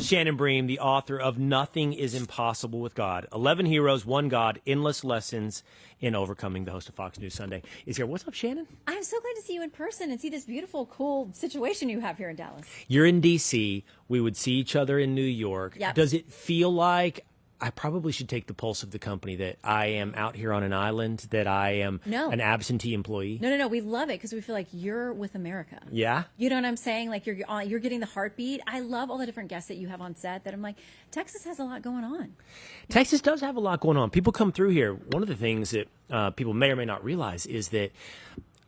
Shannon Bream, the author of Nothing is Impossible with God, 11 Heroes, One God, Endless Lessons in Overcoming, the host of Fox News Sunday, is here. What's up, Shannon? I'm so glad to see you in person and see this beautiful, cool situation you have here in Dallas. You're in D.C. We would see each other in New York. Yep. Does it feel like I probably should take the pulse of the company, that I am out here on an island, that I am an absentee employee? No. We love it because we feel like you're with America. Yeah? You know what I'm saying? Like you're getting the heartbeat. I love all the different guests that you have on set that I'm like, Texas has a lot going on. Texas does have a lot going on. People come through here. One of the things that people may or may not realize is that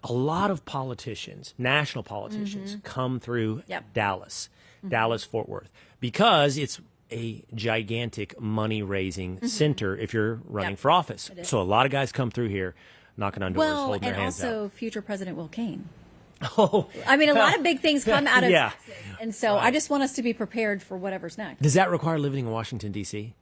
a lot of politicians, national politicians, come through Dallas, Dallas-Fort Worth, because it's a gigantic money-raising center if you're running for office. So a lot of guys come through here knocking on doors, holding their hands out. And also future President Will Cain. Oh. I mean, a lot of big things come out of Texas. And so I just want us to be prepared for whatever's next. Does that require living in Washington, D.C.?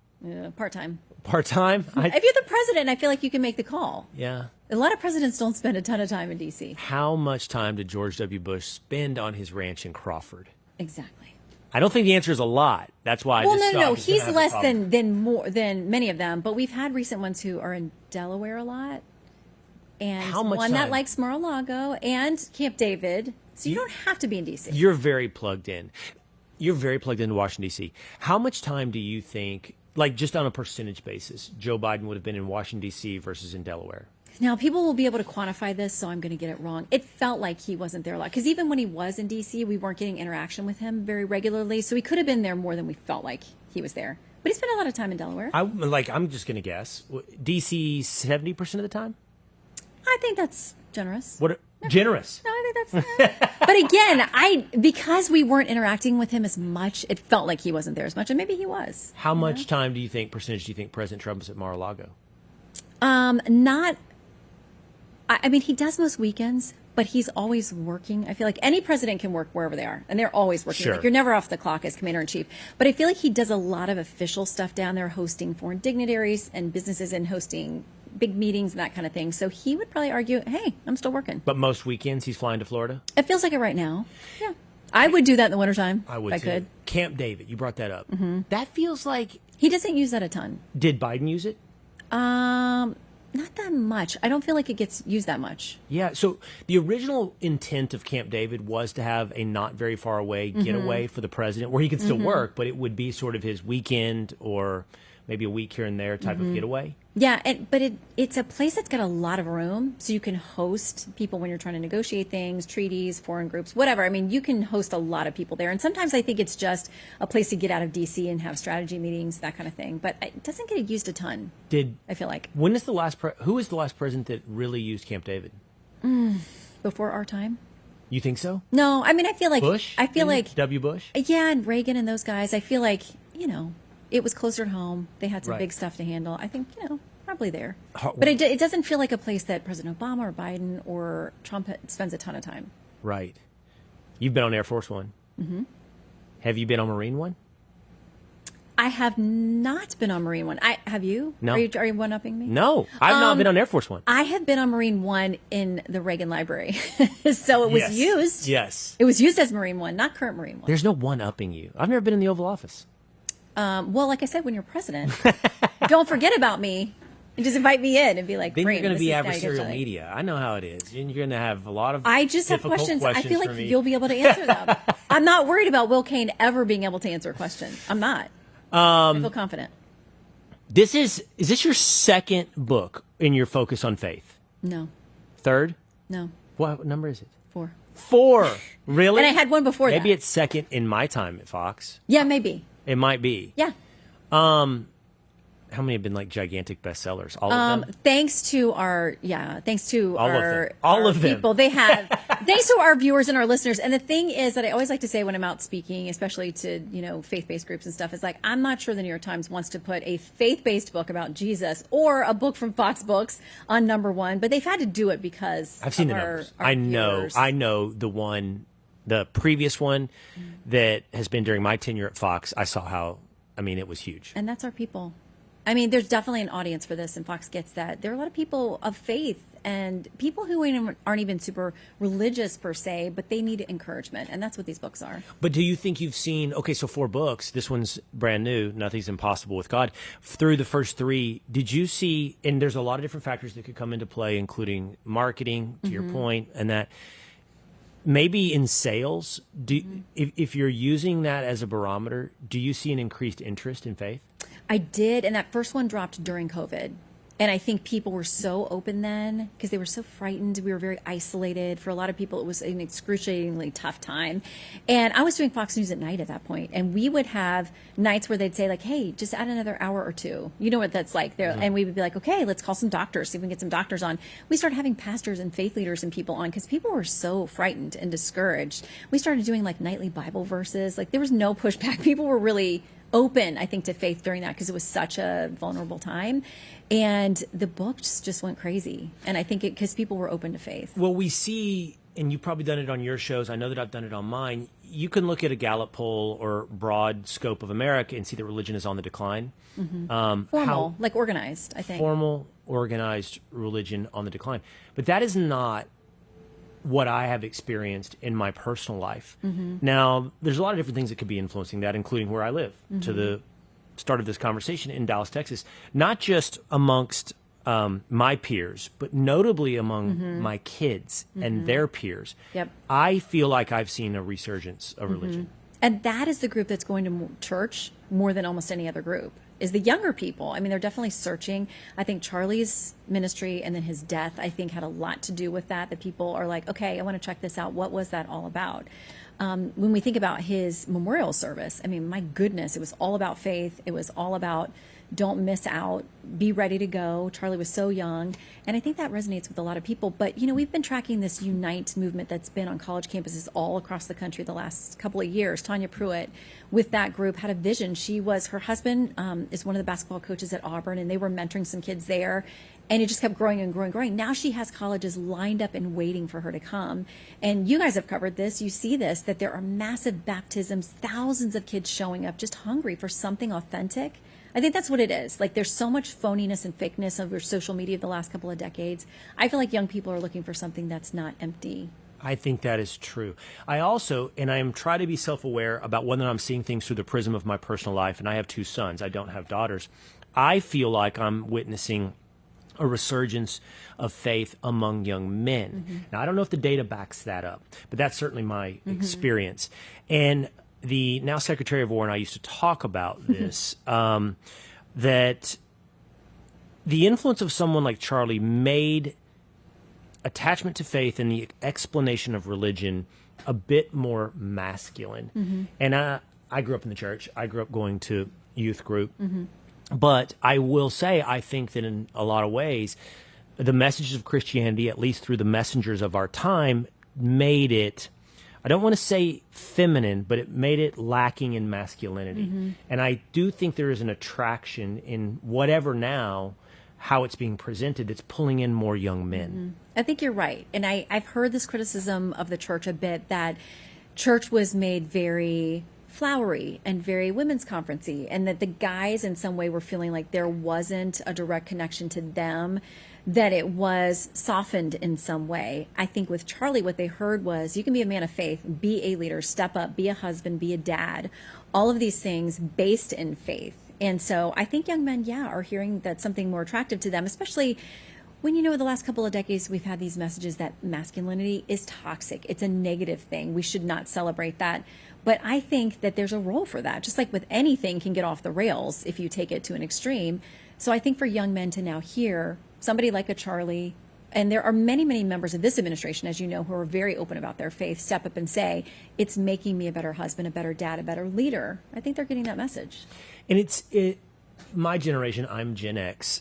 Part-time. Part-time? If you're the president, I feel like you can make the call. Yeah. A lot of presidents don't spend a ton of time in D.C. How much time did George W. Bush spend on his ranch in Crawford? Exactly. I don't think the answer is a lot. That's why. No. He's less than many of them. But we've had recent ones who are in Delaware a lot, and one that likes Mar-a-Lago and Camp David. So you don't have to be in D.C. You're very plugged in. You're very plugged into Washington, D.C. How much time do you think, like just on a percentage basis, Joe Biden would have been in Washington, D.C. versus in Delaware? Now, people will be able to quantify this, so I'm going to get it wrong. It felt like he wasn't there a lot. Because even when he was in D.C., we weren't getting interaction with him very regularly. So he could have been there more than we felt like he was there. But he spent a lot of time in Delaware. I'm just going to guess. D.C. 70% of the time? I think that's generous. Generous? No, I think that's... But again, because we weren't interacting with him as much, it felt like he wasn't there as much. And maybe he was. How much time do you think President Trump is at Mar-a-Lago? I mean, he does most weekends, but he's always working. I feel like any president can work wherever they are, and they're always working. Sure. Like, you're never off the clock as commander-in-chief. But I feel like he does a lot of official stuff down there, hosting foreign dignitaries and businesses and hosting big meetings and that kind of thing. So he would probably argue, hey, I'm still working. But most weekends he's flying to Florida? It feels like it right now. Yeah. I would do that in the wintertime. I would, if I could. Camp David, you brought that up. That feels like... He doesn't use that a ton. Did Biden use it? Not that much. I don't feel like it gets used that much. Yeah, so the original intent of Camp David was to have a not very far away getaway for the president where he could still work, but it would be sort of his weekend or maybe a week here and there type of getaway. Yeah, but it's a place that's got a lot of room, so you can host people when you're trying to negotiate things, treaties, foreign groups, whatever. I mean, you can host a lot of people there. And sometimes I think it's just a place to get out of D.C. and have strategy meetings, that kind of thing. But it doesn't get used a ton, I feel like. Who is the last president that really used Camp David? Before our time? You think so? No, I mean, I feel like... Bush? W. Bush? Yeah, and Reagan and those guys. I feel like, it was closer to home. They had some big stuff to handle. I think, probably there. But it doesn't feel like a place that President Obama or Biden or Trump spends a ton of time. Right. You've been on Air Force One. Mm-hmm. Have you been on Marine One? I have not been on Marine One. Have you? No. Are you one-upping me? No. I've not been on Air Force One. I have been on Marine One in the Reagan Library. So it was used. Yes. It was used as Marine One, not current Marine One. There's no one-upping you. I've never been in the Oval Office. Well, like I said, when you're president, don't forget about me and just invite me in and be like, then great. You're going to be adversarial media. I know how it is. And you're going to have a lot of I just have questions. I feel like for me. You'll be able to answer them. I'm not worried about Will Cain ever being able to answer a question. I'm not. I feel confident. Is this your second book in your focus on faith? No. Third? No. What number is it? 4. 4. Really? And I had one before Maybe that. it's second in my time at Fox. Yeah, maybe. It might be. Yeah. How many have been like gigantic bestsellers? All of them? Thanks to our all of them. People. They have thanks to our viewers and our listeners. And the thing is that I always like to say when I'm out speaking, especially to, faith-based groups and stuff, is like, I'm not sure the New York Times wants to put a faith-based book about Jesus or a book from Fox Books on number 1, but they've had to do it because I've seen the numbers. I know the previous one that has been during my tenure at Fox. I saw how, it was huge. And that's our people. There's definitely an audience for this, and Fox gets that. There are a lot of people of faith and people who aren't even super religious per se, but they need encouragement. And that's what these books are. But do you think you've seen, okay, so 4 books, this one's brand new, Nothing's Impossible with God. Through the first 3, did you see, and there's a lot of different factors that could come into play, including marketing, to your point, and that maybe in sales, if you're using that as a barometer, do you see an increased interest in faith? I did, and that first one dropped during COVID. And I think people were so open then because they were so frightened. We were very isolated. For a lot of people, it was an excruciatingly tough time. And I was doing Fox News at night at that point. And we would have nights where they'd say, like, hey, just add another hour or 2. You know what that's like. And we would be like, okay, let's call some doctors, see if we can get some doctors on. We started having pastors and faith leaders and people on because people were so frightened and discouraged. We started doing like nightly Bible verses. Like there was no pushback. People were really open, I think, to faith during that because it was such a vulnerable time. And the books just went crazy. And I think because people were open to faith. Well, we see, and you've probably done it on your shows, I know that I've done it on mine, you can look at a Gallup poll or broad scope of America and see that religion is on the decline. Formal, like organized, I think. Formal, organized religion on the decline. But that is not what I have experienced in my personal life. Now, there's a lot of different things that could be influencing that, including where I live, to the start of this conversation in Dallas, Texas, not just amongst my peers, but notably among my kids and their peers. Yep. I feel like I've seen a resurgence of religion. And that is the group that's going to church more than almost any other group, is the younger people. I mean, they're definitely searching. I think Charlie's ministry and then his death, I think, had a lot to do with that, that people are like, okay, I want to check this out. What was that all about? When we think about his memorial service, I mean, my goodness, it was all about faith. It was all about don't miss out, be ready to go. Charlie was so young. And I think that resonates with a lot of people. But, you know, we've been tracking this Unite movement that's been on college campuses all across the country the last couple of years. Tanya Pruitt, with that group, had a vision. Her husband is one of the basketball coaches at Auburn, and they were mentoring some kids there. And it just kept growing and growing and growing. Now she has colleges lined up and waiting for her to come. And you guys have covered this. You see this, that there are massive baptisms, thousands of kids showing up just hungry for something authentic. I think that's what it is. Like, there's so much phoniness and fakeness over social media the last couple of decades. I feel like young people are looking for something that's not empty. I think that is true. I also, and I am trying to be self-aware about whether I'm seeing things through the prism of my personal life, and I have 2 sons. I don't have daughters. I feel like I'm witnessing a resurgence of faith among young men. Now, I don't know if the data backs that up, but that's certainly my experience. And the now Secretary of War and I used to talk about this, that the influence of someone like Charlie made attachment to faith and the explanation of religion a bit more masculine. And I grew up in the church. I grew up going to youth group. But I will say, I think that in a lot of ways, the messages of Christianity, at least through the messengers of our time, made it, I don't want to say feminine, but it made it lacking in masculinity. And I do think there is an attraction in whatever now, how it's being presented, that's pulling in more young men. I think you're right. And I've heard this criticism of the church a bit, that church was made very flowery and very women's conference-y, and that the guys in some way were feeling like there wasn't a direct connection to them, that it was softened in some way. I think with Charlie, what they heard was, you can be a man of faith, be a leader, step up, be a husband, be a dad, all of these things based in faith. And so I think young men, are hearing that's something more attractive to them, especially when, you know, the last couple of decades, we've had these messages that masculinity is toxic. It's a negative thing. We should not celebrate that. But I think that there's a role for that. Just like with anything can get off the rails if you take it to an extreme. So I think for young men to now hear somebody like a Charlie, and there are many, many members of this administration, as you know, who are very open about their faith, step up and say, it's making me a better husband, a better dad, a better leader. I think they're getting that message. And my generation, I'm Gen X,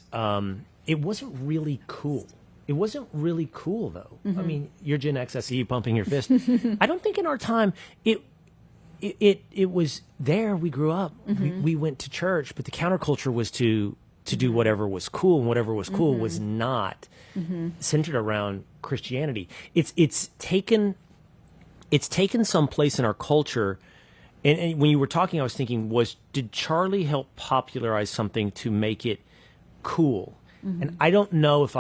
it wasn't really cool. It wasn't really cool, though. I mean, you're Gen X, I see you pumping your fist. I don't think in our time, it was there. We grew up. We went to church, but the counterculture was to do whatever was cool, and whatever was cool was not centered around Christianity. It's taken some place in our culture. And when you were talking, I was thinking, did Charlie help popularize something to make it cool? And I don't know if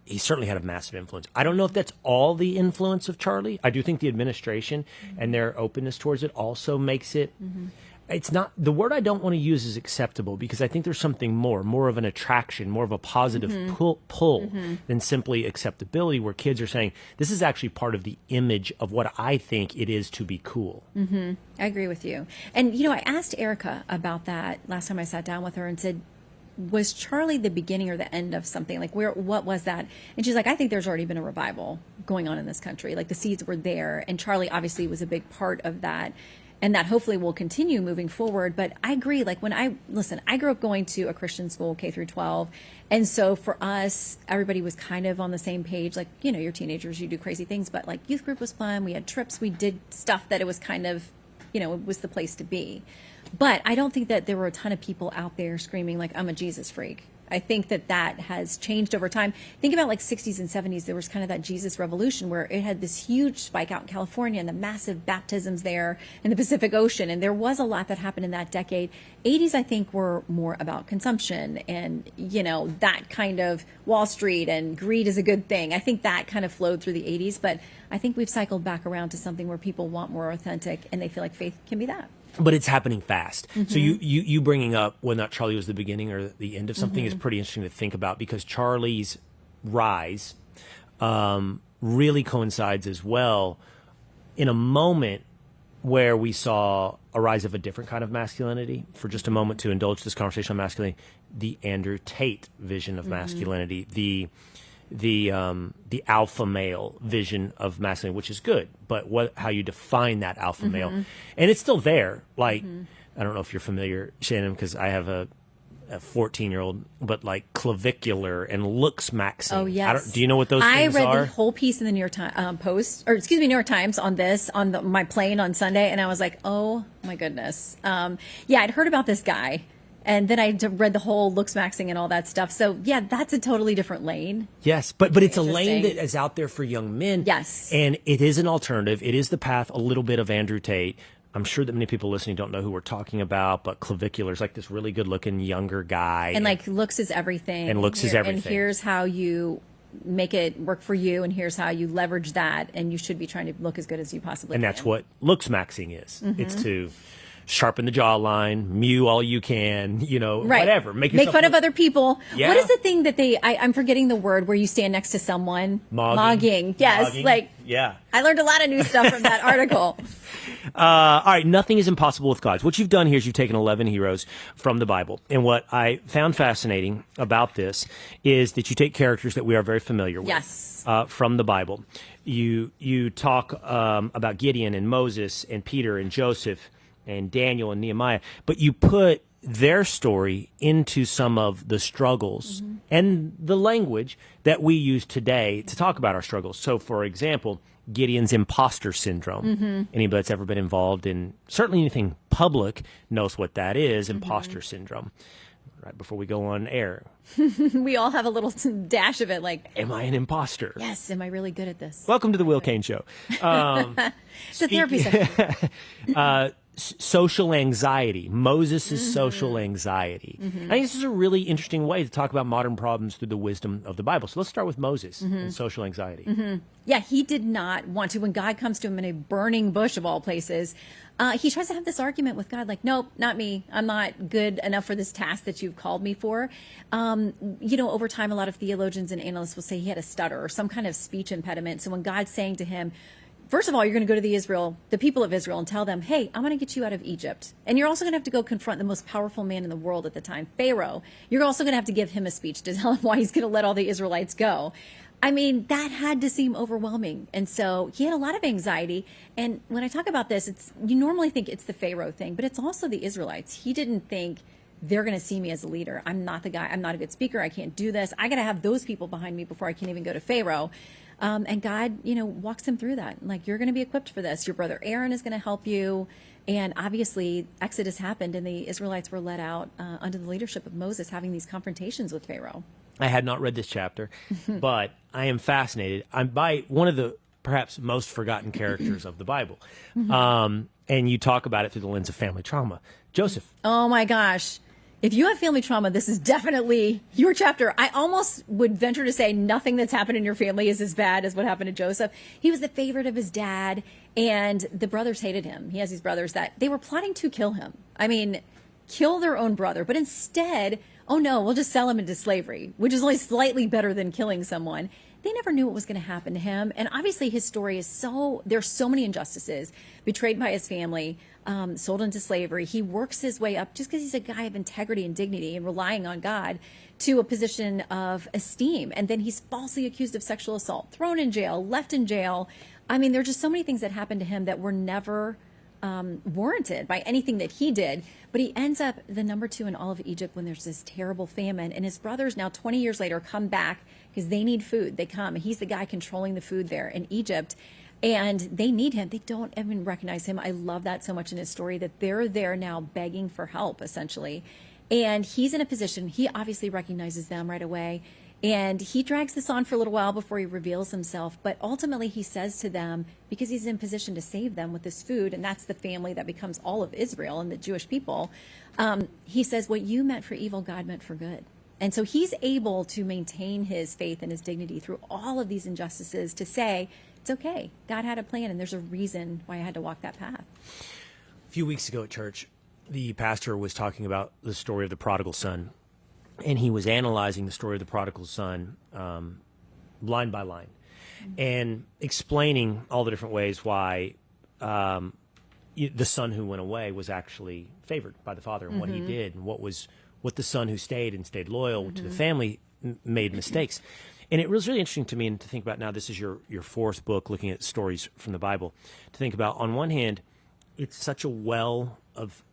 he certainly had a massive influence. I don't know if that's all the influence of Charlie. I do think the administration and their openness towards it also makes it. It's not the word I don't want to use is acceptable, because I think there's something more of an attraction, more of a positive pull than simply acceptability, where kids are saying, this is actually part of the image of what I think it is to be cool. I agree with you. And, I asked Erica about that last time I sat down with her and said, was Charlie the beginning or the end of something? Like, what was that? And she's like, I think there's already been a revival going on in this country. Like, the seeds were there, and Charlie obviously was a big part of that. And that hopefully will continue moving forward. But I agree, like I grew up going to a Christian school, K through 12. And so for us, everybody was kind of on the same page. Like, you're teenagers, you do crazy things, but like youth group was fun. We had trips, we did stuff that it was kind of, it was the place to be. But I don't think that there were a ton of people out there screaming like, I'm a Jesus freak. I think that has changed over time. Think about like 60s and 70s. There was kind of that Jesus revolution where it had this huge spike out in California and the massive baptisms there in the Pacific Ocean. And there was a lot that happened in that decade. 80s, I think, were more about consumption and, that kind of Wall Street and greed is a good thing. I think that kind of flowed through the 80s. But I think we've cycled back around to something where people want more authentic and they feel like faith can be that. But it's happening fast. So you bringing up whether or not Charlie was the beginning or the end of something is pretty interesting to think about, because Charlie's rise really coincides as well in a moment where we saw a rise of a different kind of masculinity. For just a moment to indulge this conversation on masculinity, the Andrew Tate vision of masculinity, the alpha male vision of masculinity, which is good, but how you define that alpha male, and it's still there. Like, I don't know if you're familiar, Shannon, because I have a 14-year-old, but like clavicular and looks maxing. Oh yes. Do you know what those things are? I read the whole piece in the New York New York Times on this on my plane on Sunday, and I was like, oh my goodness. I'd heard about this guy. And then I read the whole looks maxing and all that stuff. So, yeah, that's a totally different lane. Yes, but it's a lane that is out there for young men. Yes. And it is an alternative. It is the path, a little bit of Andrew Tate. I'm sure that many people listening don't know who we're talking about, but clavicular is like this really good-looking younger guy. And like looks is everything. And looks is everything. And here's how you make it work for you, and here's how you leverage that, and you should be trying to look as good as you possibly can. And that's what looks maxing is. It's to sharpen the jawline, mew all you can, whatever. Make fun of other people. Yeah. What is the thing that I'm forgetting the word where you stand next to someone? Mogging. Yes. Mogging. Yeah. I learned a lot of new stuff from that article. All right. Nothing is impossible with God. What you've done here is you've taken 11 heroes from the Bible. And what I found fascinating about this is that you take characters that we are very familiar with. Yes. From the Bible. You talk about Gideon and Moses and Peter and Joseph and Daniel and Nehemiah, but you put their story into some of the struggles and the language that we use today to talk about our struggles. So, for example, Gideon's imposter syndrome. Anybody that's ever been involved in certainly anything public knows what that is, imposter syndrome. Right before we go on air. We all have a little dash of it, like, am I an imposter? Yes, am I really good at this? Welcome to the Will Cain Show. It's a therapy session. Social anxiety, Moses' social anxiety. I think this is a really interesting way to talk about modern problems through the wisdom of the Bible. So let's start with Moses and social anxiety. Yeah, he did not want to. When God comes to him in a burning bush of all places, he tries to have this argument with God, like, nope, not me. I'm not good enough for this task that you've called me for. Over time, a lot of theologians and analysts will say he had a stutter or some kind of speech impediment. So when God's saying to him, first of all, you're going to go to the people of Israel, and tell them, hey, I'm going to get you out of Egypt. And you're also going to have to go confront the most powerful man in the world at the time, Pharaoh. You're also going to have to give him a speech to tell him why he's going to let all the Israelites go. I mean, that had to seem overwhelming. And so he had a lot of anxiety. And when I talk about this, you normally think it's the Pharaoh thing, but it's also the Israelites. He didn't think they're going to see me as a leader. I'm not the guy. I'm not a good speaker. I can't do this. I got to have those people behind me before I can even go to Pharaoh. And God, walks him through that. Like, you're going to be equipped for this. Your brother Aaron is going to help you. And obviously, Exodus happened, and the Israelites were led out under the leadership of Moses, having these confrontations with Pharaoh. I had not read this chapter, but I am fascinated. I'm by one of the perhaps most forgotten characters of the Bible. And you talk about it through the lens of family trauma. Joseph. Oh, my gosh. if you have family trauma, this is definitely your chapter. I almost would venture to say nothing that's happened in your family is as bad as what happened to Joseph. He was the favorite of his dad, and the brothers hated him. He has these brothers that they were plotting to kill him. I mean, kill their own brother. But instead, oh no, we'll just sell him into slavery, which is only slightly better than killing someone. They never knew what was going to happen to him. And obviously his story is there's so many injustices, betrayed by his family, sold into slavery. He works his way up just because he's a guy of integrity and dignity and relying on God to a position of esteem. And then he's falsely accused of sexual assault, thrown in jail, left in jail. I mean, there are just so many things that happened to him that were never warranted by anything that he did. But he ends up the number 2 in all of Egypt when there's this terrible famine. And his brothers now 20 years later come back because they need food. They come, and he's the guy controlling the food there in Egypt. And they need him. They don't even recognize him. I love that so much in his story, that they're there now begging for help, essentially. And he's in a position, he obviously recognizes them right away. And he drags this on for a little while before he reveals himself. But ultimately, he says to them, because he's in position to save them with this food, and that's the family that becomes all of Israel and the Jewish people, he says, what you meant for evil, God meant for good. And so he's able to maintain his faith and his dignity through all of these injustices to say, it's okay. God had a plan, and there's a reason why I had to walk that path. A few weeks ago at church, the pastor was talking about the story of the prodigal son, and he was analyzing the story of the prodigal son line by line, and explaining all the different ways why the son who went away was actually favored by the father, and what he did, and what the son who stayed and stayed loyal to the family made mistakes. And it was really interesting to me, and to think about now, this is your 4th book looking at stories from the Bible, to think about, on one hand, it's such a well of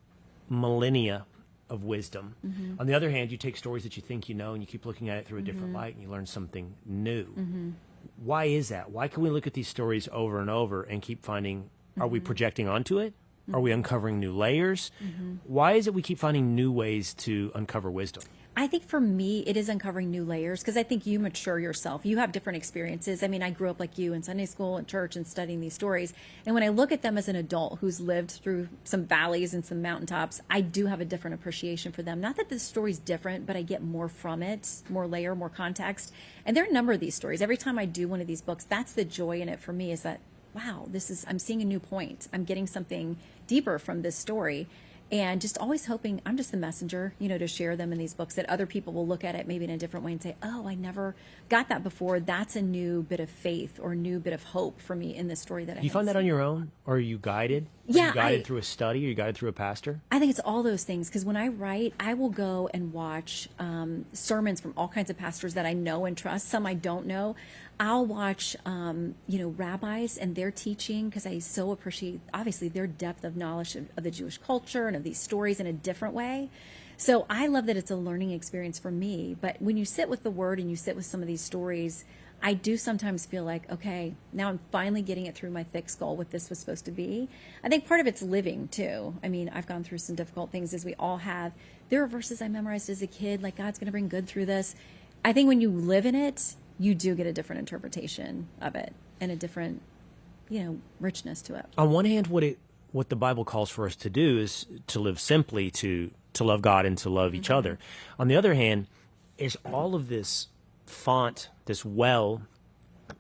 millennia of wisdom. On the other hand, you take stories that you think you know, and you keep looking at it through a different light, and you learn something new. Why is that? Why can we look at these stories over and over and keep finding, are we projecting onto it? Are we uncovering new layers? Why is it we keep finding new ways to uncover wisdom? I think for me, it is uncovering new layers, because I think you mature yourself. You have different experiences. I mean, I grew up like you in Sunday school and church and studying these stories. And when I look at them as an adult who's lived through some valleys and some mountaintops, I do have a different appreciation for them. Not that the story's different, but I get more from it, more layer, more context. And there are a number of these stories. Every time I do one of these books, that's the joy in it for me, is that, wow, I'm seeing a new point. I'm getting something deeper from this story. And just always hoping I'm just the messenger, to share them in these books, that other people will look at it maybe in a different way and say, oh, I never got that before. That's a new bit of faith or a new bit of hope for me in this story that I You find that on your own? Or are you guided? Yeah. Are you guided through a study? Are you guided through a pastor? I think it's all those things, because when I write, I will go and watch sermons from all kinds of pastors that I know and trust. Some I don't know. I'll watch, rabbis and their teaching, because I so appreciate, obviously, their depth of knowledge of the Jewish culture and of these stories in a different way. So I love that it's a learning experience for me. But when you sit with the Word and you sit with some of these stories, I do sometimes feel like, okay, now I'm finally getting it through my thick skull what this was supposed to be. I think part of it's living, too. I mean, I've gone through some difficult things, as we all have. There are verses I memorized as a kid, like, God's going to bring good through this. I think when you live in it, you do get a different interpretation of it and a different, richness to it. On one hand, what the Bible calls for us to do is to live simply, to love God and to love each other. On the other hand, is all of this font, this well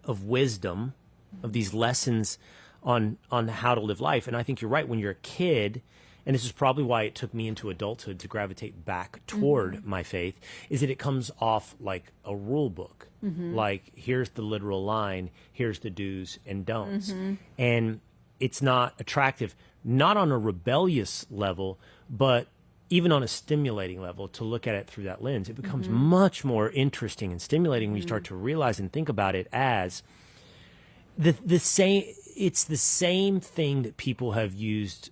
of wisdom, of these lessons on how to live life. And I think you're right. When you're a kid, and this is probably why it took me into adulthood to gravitate back toward my faith, is that it comes off like a rule book. Like, here's the literal line, here's the do's and don'ts. And it's not attractive, not on a rebellious level, but even on a stimulating level, to look at it through that lens. It becomes much more interesting and stimulating when you start to realize and think about it as the same. It's the same thing that people have used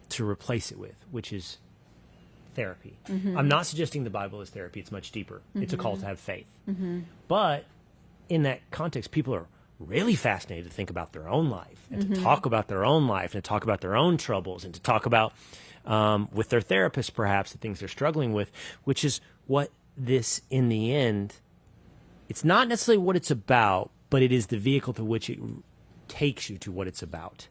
to replace it with, which is therapy. I'm not suggesting the Bible is therapy. It's much deeper. It's a call to have faith. But in that context, people are really fascinated to think about their own life and to talk about their own life and to talk about their own troubles and to talk about with their therapist, perhaps, the things they're struggling with, which is what this, in the end, it's not necessarily what it's about, but it is the vehicle through which it takes you to what it's about.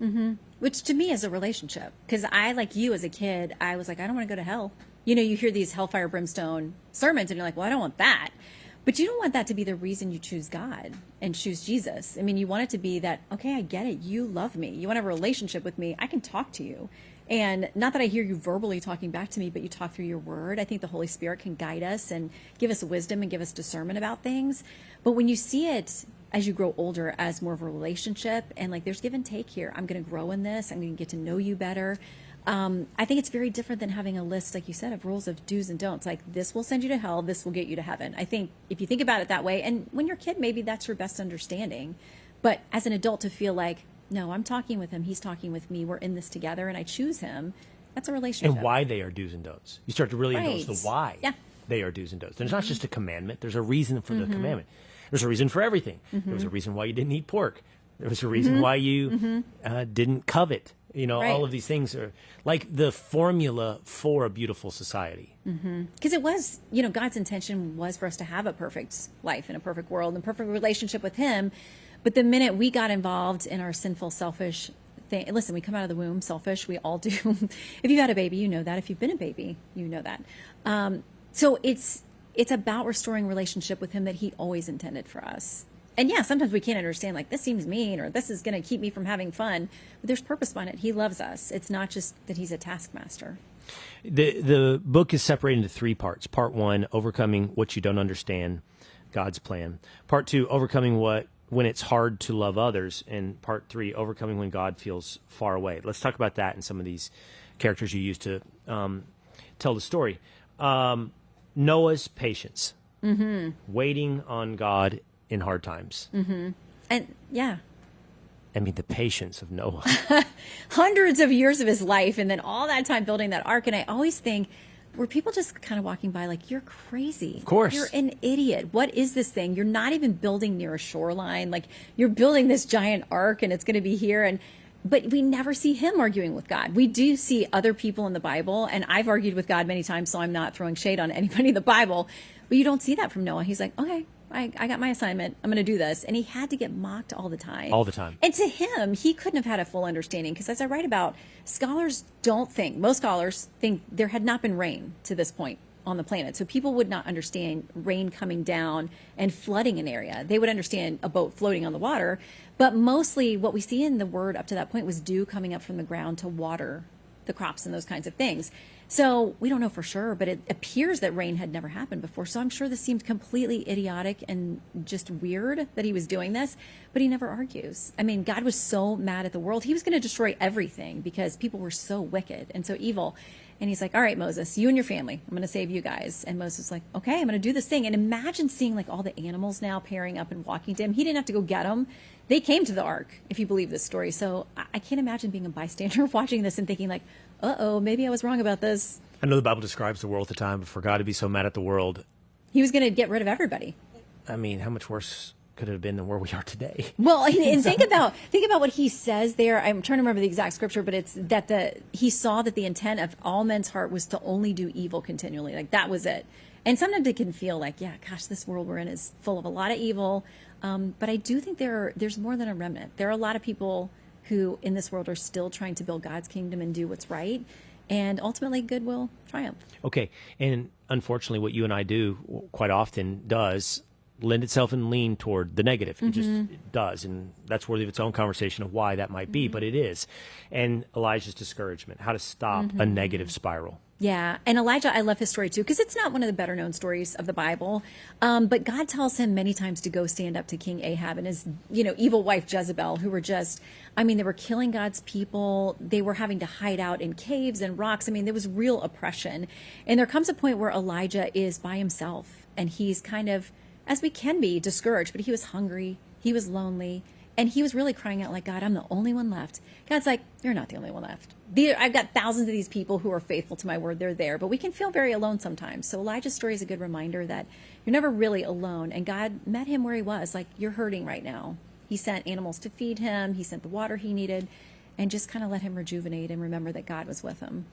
Which to me is a relationship. Because I, like you as a kid, I was like, I don't want to go to hell. You know, you hear these hellfire brimstone sermons and you're like, well, I don't want that. But you don't want that to be the reason you choose God and choose Jesus. I mean, you want it to be that, okay, I get it. You love me. You want to have a relationship with me. I can talk to you. And not that I hear you verbally talking back to me, but you talk through your word. I think the Holy Spirit can guide us and give us wisdom and give us discernment about things. But when you see it as you grow older as more of a relationship and like there's give and take here, I'm going to grow in this. I'm going to get to know you better. I think it's very different than having a list, like you said, of rules of do's and don'ts. Like this will send you to hell. This will get you to heaven. I think if you think about it that way, and when you're a kid, maybe that's your best understanding. But as an adult to feel like, no, I'm talking with him. He's talking with me. We're in this together and I choose him. That's a relationship. And why they are do's and don'ts. You start to really endorse the why they are do's and don'ts. There's not just a commandment. There's a reason for the commandment. There's a reason for everything. There was a reason why you didn't eat pork. There was a reason why you didn't covet. You know, all of these things are like the formula for a beautiful society. Because it was, you know, God's intention was for us to have a perfect life and a perfect world and a perfect relationship with him. But the minute we got involved in our sinful, selfish thing, listen, we come out of the womb selfish. We all do. If you've had a baby, you know that. If you've been a baby, you know that. So it's about restoring relationship with him that he always intended for us. And yeah, sometimes we can't understand, like, this seems mean or this is going to keep me from having fun. But there's purpose behind it. He loves us. It's not just that he's a taskmaster. The book is separated into 3 parts. Part 1, overcoming what you don't understand, God's plan. Part 2, overcoming when it's hard to love others. And Part 3, overcoming when God feels far away. Let's talk about that and some of these characters you used to tell the story. Noah's patience, waiting on God in hard times. And yeah. I mean, the patience of Noah. Hundreds of years of his life and then all that time building that ark. And I always think, were people just kind of walking by like, you're crazy. Of course. You're an idiot. What is this thing? You're not even building near a shoreline. Like, you're building this giant ark and it's going to be here. But we never see him arguing with God. We do see other people in the Bible, and I've argued with God many times, so I'm not throwing shade on anybody in the Bible. But you don't see that from Noah. He's like, okay, I got my assignment. I'm going to do this. And he had to get mocked all the time. All the time. And to him, he couldn't have had a full understanding because as I write about, most scholars think there had not been rain to this point on the planet. So people would not understand rain coming down and flooding an area. They would understand a boat floating on the water. But mostly what we see in the word up to that point was dew coming up from the ground to water the crops and those kinds of things. So we don't know for sure, but it appears that rain had never happened before. So I'm sure this seemed completely idiotic and just weird that he was doing this, but he never argues. I mean, God was so mad at the world. He was going to destroy everything because people were so wicked and so evil. And he's like, all right, Moses, you and your family, I'm going to save you guys. And Moses was like, okay, I'm going to do this thing. And imagine seeing like all the animals now pairing up and walking to him. He didn't have to go get them. They came to the ark, if you believe this story. So I can't imagine being a bystander watching this and thinking like, uh-oh, maybe I was wrong about this. I know the Bible describes the world at the time, but for God to be so mad at the world. He was going to get rid of everybody. I mean, how much worse could it have been than where we are today? Well, and think about what he says there. I'm trying to remember the exact scripture, but it's that he saw that the intent of all men's heart was to only do evil continually. Like that was it. And sometimes it can feel like, yeah, gosh, this world we're in is full of a lot of evil. But I do think there's more than a remnant. There are a lot of people who in this world are still trying to build God's kingdom and do what's right. And ultimately, good will triumph. Okay. And unfortunately, what you and I do quite often does lend itself and lean toward the negative. It just does. And that's worthy of its own conversation of why that might be, but it is. And Elijah's discouragement, how to stop a negative spiral. Yeah. And Elijah, I love his story too, because it's not one of the better known stories of the Bible. But God tells him many times to go stand up to King Ahab and his, evil wife Jezebel, who were they were killing God's people. They were having to hide out in caves and rocks. I mean, there was real oppression. And there comes a point where Elijah is by himself and he's kind of, as we can be, discouraged, but he was hungry. He was lonely. And he was really crying out like, God, I'm the only one left. God's like, you're not the only one left. I've got thousands of these people who are faithful to my word. They're there. But we can feel very alone sometimes. So Elijah's story is a good reminder that you're never really alone. And God met him where he was. Like, you're hurting right now. He sent animals to feed him. He sent the water he needed. And just kind of let him rejuvenate and remember that God was with him.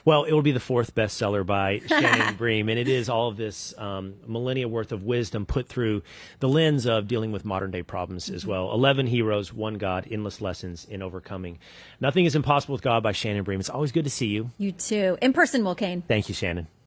Well, it will be the 4th bestseller by Shannon Bream, and it is all of this millennia worth of wisdom put through the lens of dealing with modern-day problems as well. 11 Heroes, 1 God, Endless Lessons in Overcoming. Nothing is Impossible with God by Shannon Bream. It's always good to see you. You too. In person, Will Cain. Thank you, Shannon.